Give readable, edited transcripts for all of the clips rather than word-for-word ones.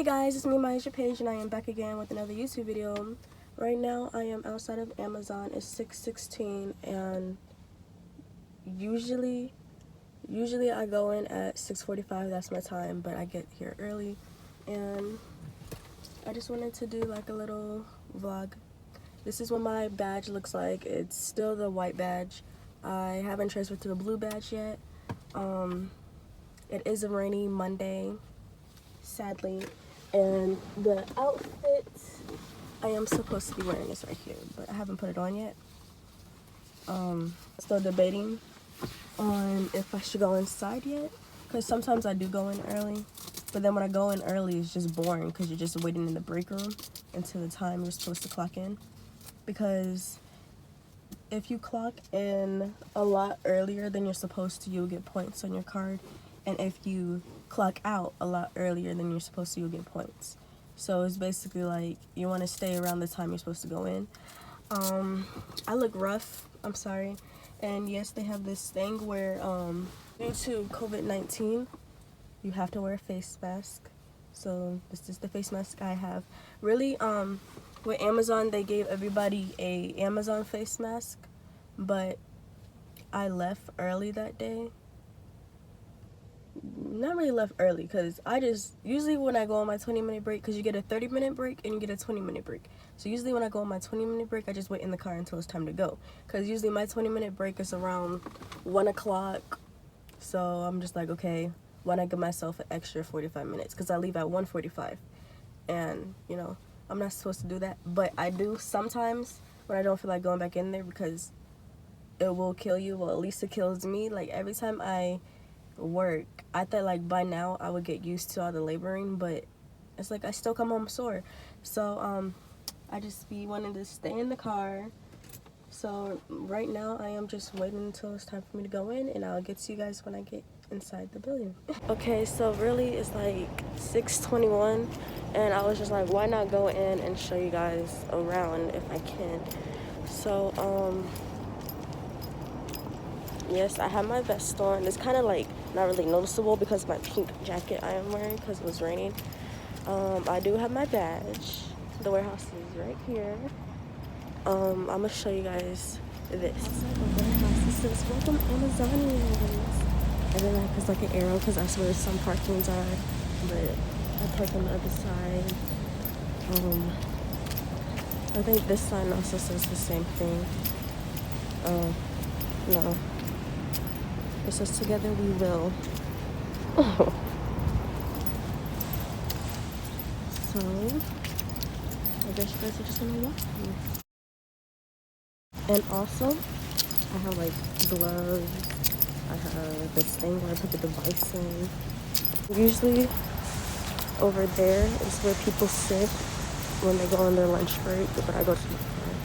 guys, it's me, Maisha Page, and I am back again with another YouTube video. Right now, I am outside of Amazon. It's 6:16, and usually I go in at 6:45. That's my time, but I get here early, and I just wanted to do like a little vlog. This is what my badge looks like. It's still the white badge. I haven't transferred to the blue badge yet. It is a rainy Monday, sadly. And the outfit, I am supposed to be wearing this right here, but I haven't put it on yet. Still debating on if I should go inside yet, because sometimes I do go in early, but then when I go in early, it's just boring because you're just waiting in the break room until the time you're supposed to clock in. Because if you clock in a lot earlier than you're supposed to, you'll get points on your card. And if you clock out a lot earlier than you're supposed to, you'll get points. So it's basically like you want to stay around the time you're supposed to go in. I look rough, I'm sorry. And yes, they have this thing where due to COVID-19, you have to wear a face mask. So this is the face mask I have. Really, with Amazon, they gave everybody a Amazon face mask, but I left early that day. Not really left early, because I just usually when I go on my 20-minute break, because you get a 30-minute break and you get a 20-minute break. So usually when I go on my 20-minute break, I just wait in the car until it's time to go, because usually my 20-minute break is around 1 o'clock. So I'm just like, okay, why not give myself an extra 45 minutes, because I leave at 1:45, and you know I'm not supposed to do that, but I do sometimes when I don't feel like going back in there, because it will kill you. Well, at least it kills me. Like every time I work, I thought like by now I would get used to all the laboring, but it's like I still come home sore. So I just be wanting to stay in the car. So right now I am just waiting until it's time for me to go in, and I'll get to you guys when I get inside the building. Okay, so really it's like 6:21, and I was just like, why not go in and show you guys around if I can. So yes, I have my vest on. It's kind of like not really noticeable because of my pink jacket I am wearing because it was raining. I do have my badge. The warehouse is right here. I'm gonna show you guys this. Outside the warehouse, it says "Welcome Amazonians," and then like there's like an arrow because that's where some parkings are. But I park on the other side. I think this sign also says the same thing. No. It says "Together we will." Oh. So I guess you guys are just gonna walk with me. And also, I have like gloves. I have this thing where I put the device in. Usually, over there is where people sit when they go on their lunch break, but I go to the front.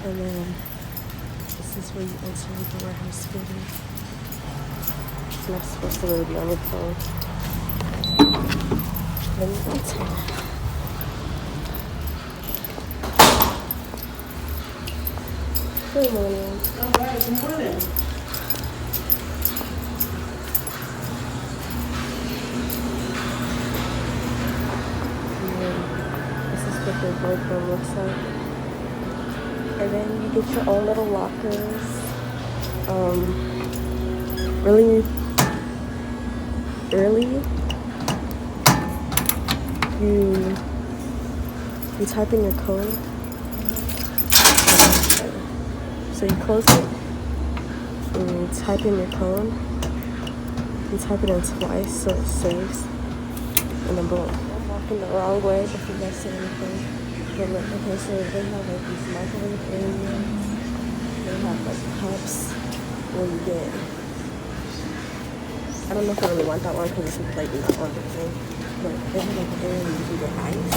And then this is where you enter the warehouse building. You're not supposed to really be on your phone. Let me enter. Good morning. All right, good morning. This is what the break room looks like. And then you get your own little lockers. Really early, you type in your code. So you close it, and you type in your code. You type it in twice so it saves, and then boom. I'm walking the wrong way if you guys see anything. But look, okay, so they have like these microwave areas. They have like cups where you get. I don't know if I really want that one because it's like not on the thing. But they have like an area where you can get ice.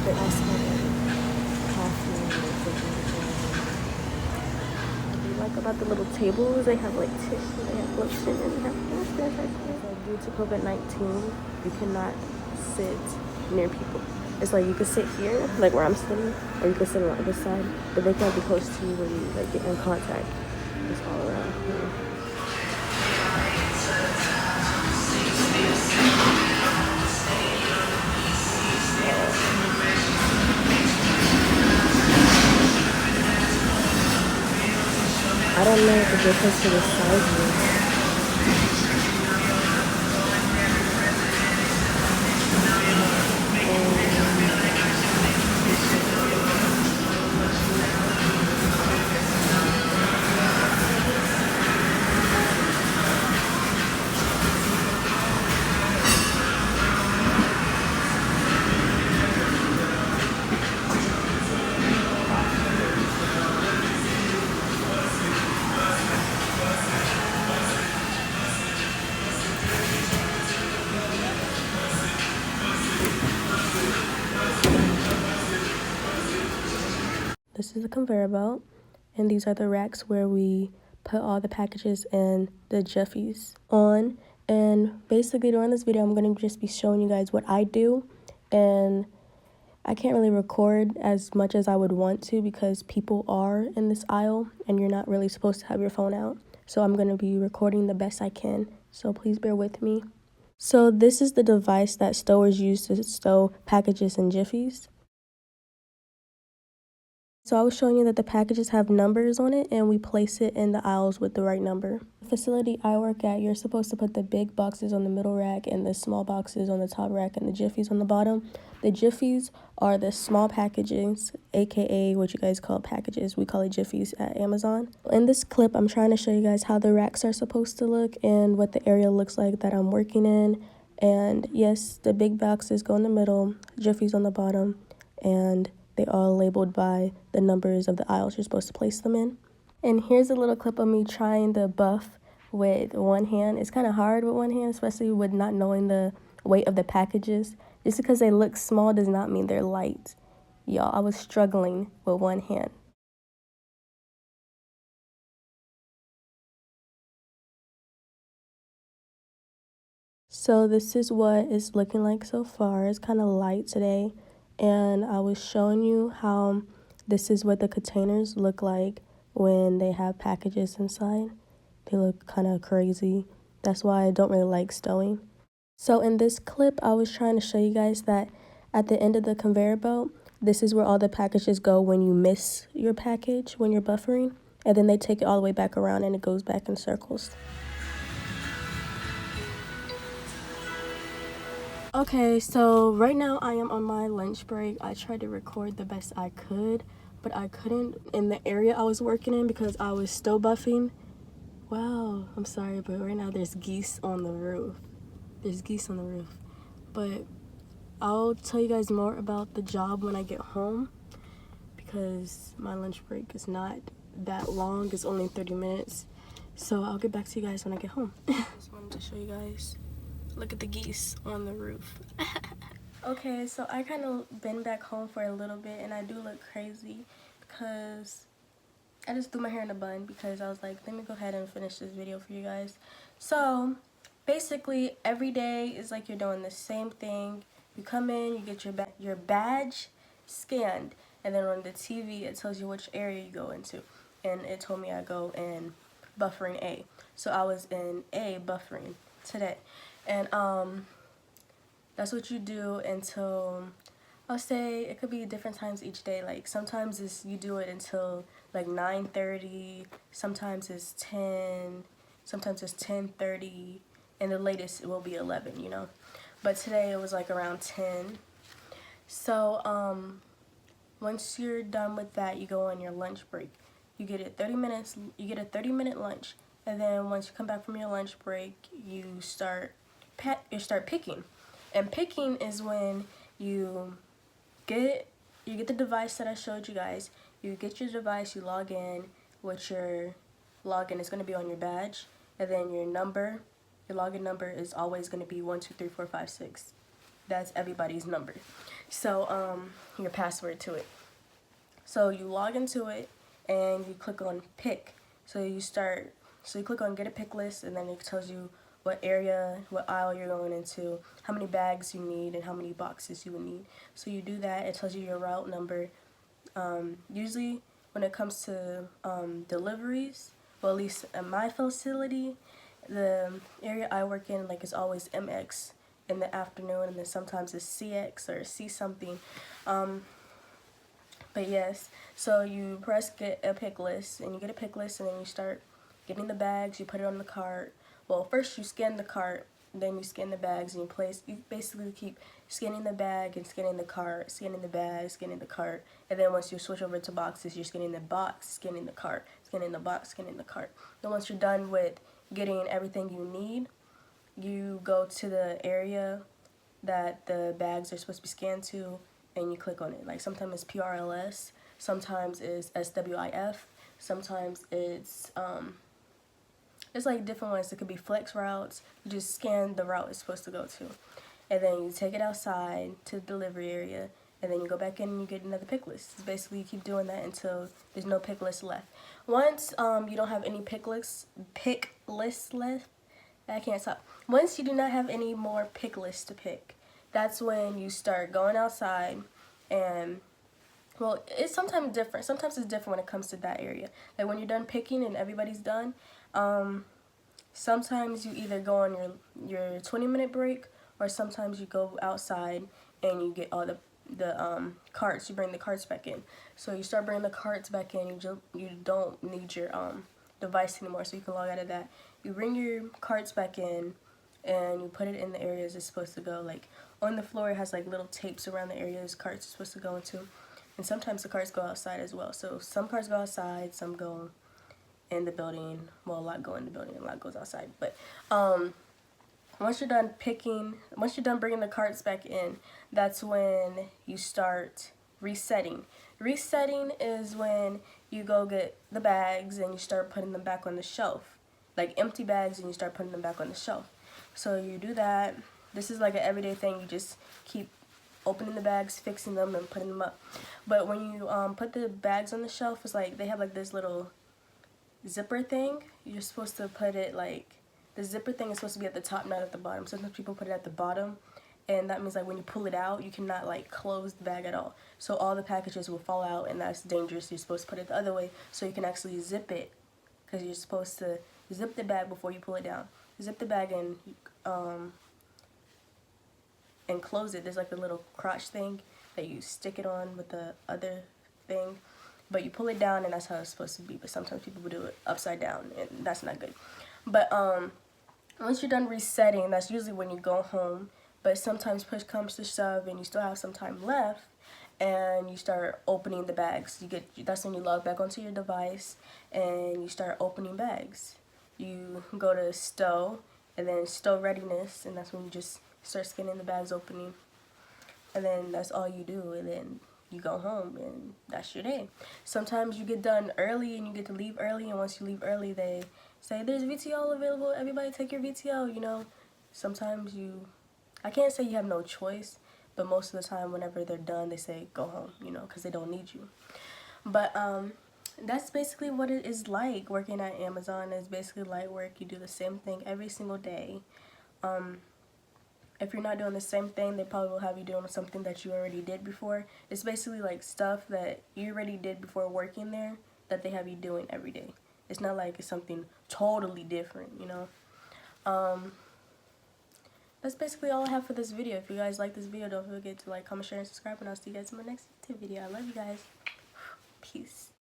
They also have like coffee and what I like about the little tables, they have like tissue, they have lotion, and they have so due to COVID-19, you cannot sit near people. It's like you can sit here, like where I'm sitting, or you can sit on the other side, but they can't be close to you when you like get in contact. It's all around here. I don't know what the difference to the size is. This is a conveyor belt, and these are the racks where we put all the packages and the Jiffies on. And basically during this video, I'm going to just be showing you guys what I do, and I can't really record as much as I would want to because people are in this aisle and you're not really supposed to have your phone out. So I'm going to be recording the best I can, so please bear with me. So this is the device that stowers use to stow packages and Jiffies. So I was showing you that the packages have numbers on it and we place it in the aisles with the right number. The facility I work at, you're supposed to put the big boxes on the middle rack and the small boxes on the top rack and the Jiffies on the bottom. The Jiffies are the small packages, aka what you guys call packages. We call it Jiffies at Amazon. In this clip, I'm trying to show you guys how the racks are supposed to look and what the area looks like that I'm working in. And yes, the big boxes go in the middle, Jiffies on the bottom, and they all labeled by the numbers of the aisles you're supposed to place them in. And here's a little clip of me trying to buff with one hand. It's kind of hard with one hand, especially with not knowing the weight of the packages. Just because they look small does not mean they're light. Y'all, I was struggling with one hand. So this is what it's looking like so far. It's kind of light today. And I was showing you how this is what the containers look like when they have packages inside. They look kind of crazy. That's why I don't really like stowing. So in this clip, I was trying to show you guys that at the end of the conveyor belt, this is where all the packages go when you miss your package, when you're buffering. And then they take it all the way back around and it goes back in circles. Okay, so right now I am on my lunch break. I tried to record the best I could, but I couldn't in the area I was working in because I was still buffing. Wow, I'm sorry, but right now there's geese on the roof. There's geese on the roof. But I'll tell you guys more about the job when I get home because my lunch break is not that long. It's only 30 minutes. So I'll get back to you guys when I get home. I just wanted to show you guys. Look at the geese on the roof. Okay, so I kind of been back home for a little bit and I do look crazy because I just threw my hair in a bun because I was like, let me go ahead and finish this video for you guys. So basically every day is like you're doing the same thing. You come in, you get your badge scanned, and then on the TV it tells you which area you go into. And it told me I go in buffering A. So I was in A buffering today. And that's what you do until, I'll say it could be different times each day. Like sometimes you do it until like 9:30, sometimes it's 10, sometimes it's 10:30, and the latest it will be 11, you know. But today it was like around 10. So once you're done with that, you go on your lunch break. You get it 30 minutes, you get a 30-minute lunch, and then once you come back from your lunch break, you start picking. And picking is when you get the device that I showed you guys. You get your device, you log in, with your login is going to be on your badge, and then your login number is always going to be 123456. That's everybody's number. So your password to it. So you log into it and you click on pick. So you click on get a pick list, and then it tells you what area, what aisle you're going into, how many bags you need, and how many boxes you would need. So you do that. It tells you your route number. Usually when it comes to deliveries, well, at least at my facility, The area I work in, like, is always MX in the afternoon, and then sometimes it's CX or C something. But yes, so you press get a pick list, and you get a pick list, and then you start getting the bags. You put it on the cart. Well, first you scan the cart, then you scan the bags, and you basically keep scanning the bag and scanning the cart, scanning the bag, scanning the cart, and then once you switch over to boxes, you're scanning the box, scanning the cart, scanning the box, scanning the cart. Then once you're done with getting everything you need, you go to the area that the bags are supposed to be scanned to, and you click on it. Like, sometimes it's PRLS, sometimes it's SWIF, sometimes it's like different ones. It could be flex routes. You just scan the route it's supposed to go to, and then you take it outside to the delivery area, and then you go back in and you get another pick list. It's basically you keep doing that until there's no pick list left. Once you don't have any pick lists left, I can't stop. Once you do not have any more pick lists to pick, that's when you start going outside. And well, it's sometimes different. Sometimes it's different when it comes to that area. Like, when you're done picking and everybody's done, sometimes you either go on your 20-minute break, or sometimes you go outside and you get all the carts. You bring the carts back in. So you start bringing the carts back in. You don't need your device anymore, so you can log out of that. You bring your carts back in, and you put it in the areas it's supposed to go. Like, on the floor, it has like little tapes around the areas carts are supposed to go into. And sometimes the carts go outside as well. So some carts go outside, some go in the building. Well, a lot go in the building, a lot goes outside. But once you're done bringing the carts back in, that's when you start resetting. Resetting is when you go get the bags and you start putting them back on the shelf. Like, empty bags, and you start putting them back on the shelf. So you do that. This is like an everyday thing. You just keep opening the bags, fixing them, and putting them up. But when you put the bags on the shelf, it's like they have like this little zipper thing. You're supposed to put it, like, the zipper thing is supposed to be at the top, not at the bottom. Sometimes people put it at the bottom, and that means, like, when you pull it out, you cannot, like, close the bag at all. So all the packages will fall out, and that's dangerous. You're supposed to put it the other way so you can actually zip it, because you're supposed to zip the bag before you pull it down. Zip the bag and close it. There's like a little crotch thing that you stick it on with the other thing, but you pull it down, and that's how it's supposed to be. But sometimes people do it upside down, and that's not good. But once you're done resetting, that's usually when you go home. But sometimes push comes to shove and you still have some time left, and you start opening the bags. That's when you log back onto your device and you start opening bags. You go to stow, and then stow readiness, and that's when you just start scanning the bags opening. And then that's all you do, and then you go home, and that's your day. Sometimes you get done early and you get to leave early, and once you leave early, they say there's VTO available, everybody take your VTO, you know. Sometimes I can't say you have no choice, but most of the time whenever they're done, they say go home, you know, because they don't need you. But that's basically what it is like working at Amazon. It's basically light work. You do the same thing every single day. If you're not doing the same thing, they probably will have you doing something that you already did before. It's basically like stuff that you already did before working there that they have you doing every day. It's not like it's something totally different, you know. That's basically all I have for this video. If you guys like this video, don't forget to like, comment, share, and subscribe, and I'll see you guys in my next YouTube video. I love you guys. Peace.